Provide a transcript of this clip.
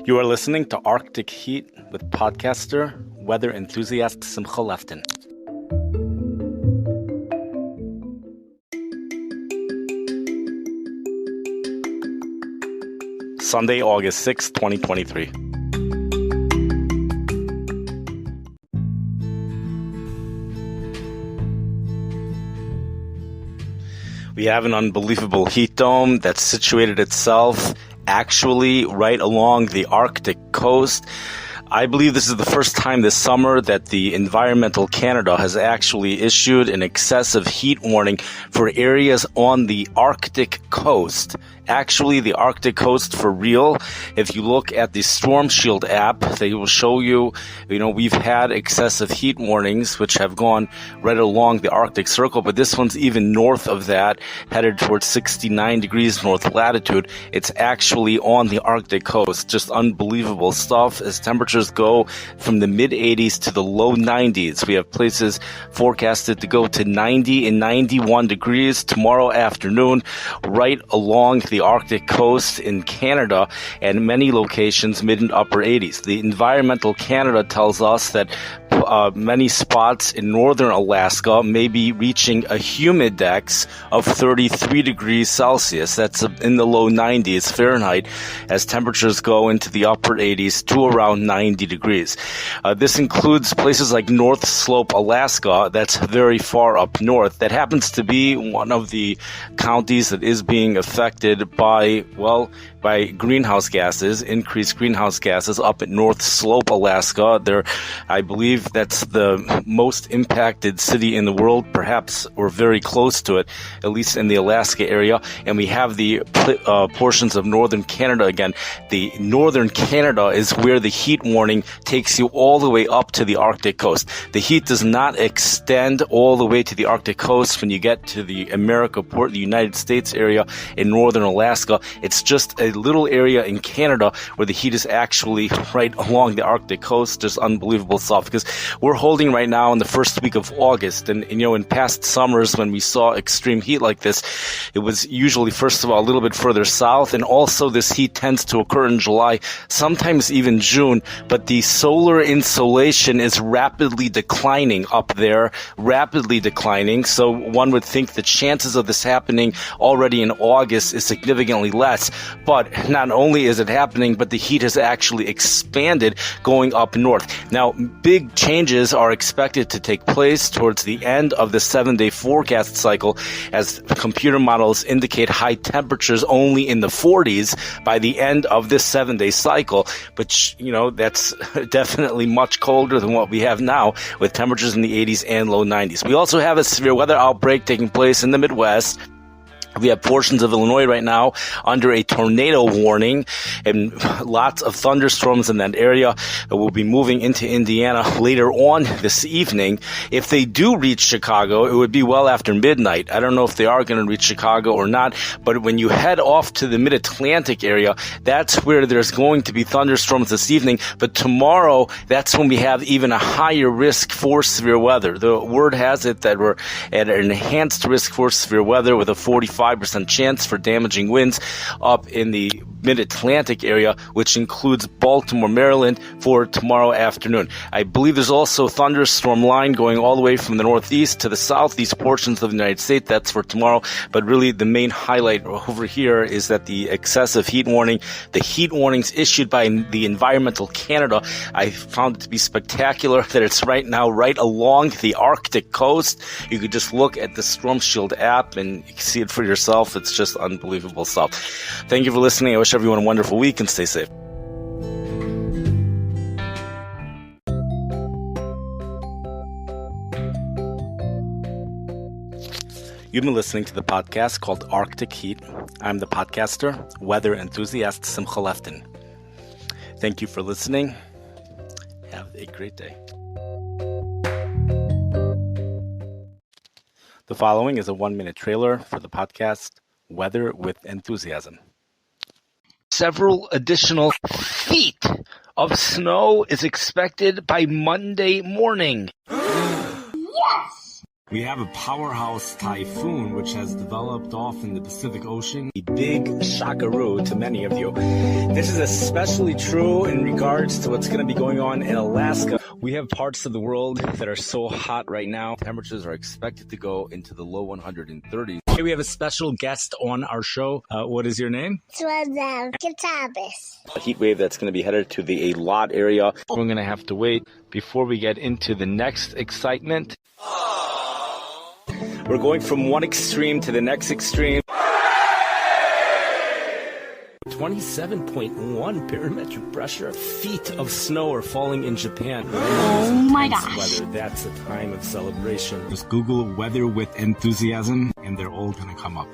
You are listening to Arctic Heat with podcaster, weather enthusiast Simcha Lefton. Sunday, August 6, 2023. We have an unbelievable heat dome that's situated itself actually right along the Arctic coast. I believe this is the first time this summer that the Environmental Canada has actually issued an excessive heat warning for areas on the Arctic coast. Actually, the Arctic coast for real. If you look at the Storm Shield app, they will show you, we've had excessive heat warnings, which have gone right along the Arctic Circle, but this one's even north of that, headed towards 69 degrees north latitude. It's actually on the Arctic coast. Just unbelievable stuff as temperatures go from the mid-80s to the low 90s. We have places forecasted to go to 90 and 91 degrees tomorrow afternoon, right along the Arctic coast in Canada, and many locations mid and upper 80s. The Environmental Canada tells us that many spots in northern Alaska may be reaching a humidex of 33 degrees Celsius. That's in the low 90s Fahrenheit as temperatures go into the upper 80s to around 90 degrees. This includes places like North Slope, Alaska. That's very far up north. That happens to be one of the counties that is being affected by greenhouse gases, increased greenhouse gases up at North Slope, Alaska. I believe that's the most impacted city in the world, perhaps, or very close to it, at least in the Alaska area. And we have the portions of northern Canada again. The northern Canada is where the heat warning takes you all the way up to the Arctic coast. The heat does not extend all the way to the Arctic coast when you get to the the United States area in northern Alaska. It's just a little area in Canada where the heat is actually right along the Arctic coast. Just unbelievable stuff, because we're holding right now in the first week of August, and in past summers when we saw extreme heat like this, it was usually, first of all, a little bit further south, and also this heat tends to occur in July, sometimes even June, but the solar insolation is rapidly declining up there, so one would think the chances of this happening already in August is significantly less. But not only is it happening, but the heat has actually expanded going up north. Now, big changes are expected to take place towards the end of the 7-day forecast cycle, as computer models indicate high temperatures only in the 40s by the end of this 7-day cycle. But, that's definitely much colder than what we have now, with temperatures in the 80s and low 90s. We also have a severe weather outbreak taking place in the Midwest. We have portions of Illinois right now under a tornado warning, and lots of thunderstorms in that area. Will be moving into Indiana later on this evening. If they do reach Chicago, it would be well after midnight. I don't know if they are going to reach Chicago or not, but when you head off to the mid-Atlantic area, that's where there's going to be thunderstorms this evening. But tomorrow, that's when we have even a higher risk for severe weather. The word has it that we're at an enhanced risk for severe weather with a 45% chance for damaging winds up in the mid-Atlantic area, which includes Baltimore, Maryland, for tomorrow afternoon. I believe there's also a thunderstorm line going all the way from the northeast to the southeast portions of the United States. That's for tomorrow. But really, the main highlight over here is that the excessive heat warning, the heat warnings issued by the Environmental Canada, I found it to be spectacular that it's right now right along the Arctic coast. You could just look at the Storm Shield app and you can see it for yourself. It's just unbelievable stuff. Thank you for listening. I wish everyone a wonderful week and stay safe. You've been listening to the podcast called Arctic Heat. I'm the podcaster, weather enthusiast Simcha Lefton. Thank you for listening. Have a great day. The following is a 1-minute trailer for the podcast Weather with Enthusiasm. Several additional feet of snow is expected by Monday morning. Yes! We have a powerhouse typhoon which has developed off in the Pacific Ocean. A big shockaroo to many of you. This is especially true in regards to what's going to be going on in Alaska. We have parts of the world that are so hot right now. Temperatures are expected to go into the low 130s. Hey, we have a special guest on our show. What is your name? Kitabis. A heat wave that's going to be headed to the Eilat area. We're going to have to wait before we get into the next excitement. We're going from one extreme to the next extreme. 27.1 barometric pressure. Feet of snow are falling in Japan. Oh my gosh. Weather. That's a time of celebration. Just Google weather with enthusiasm and they're all going to come up.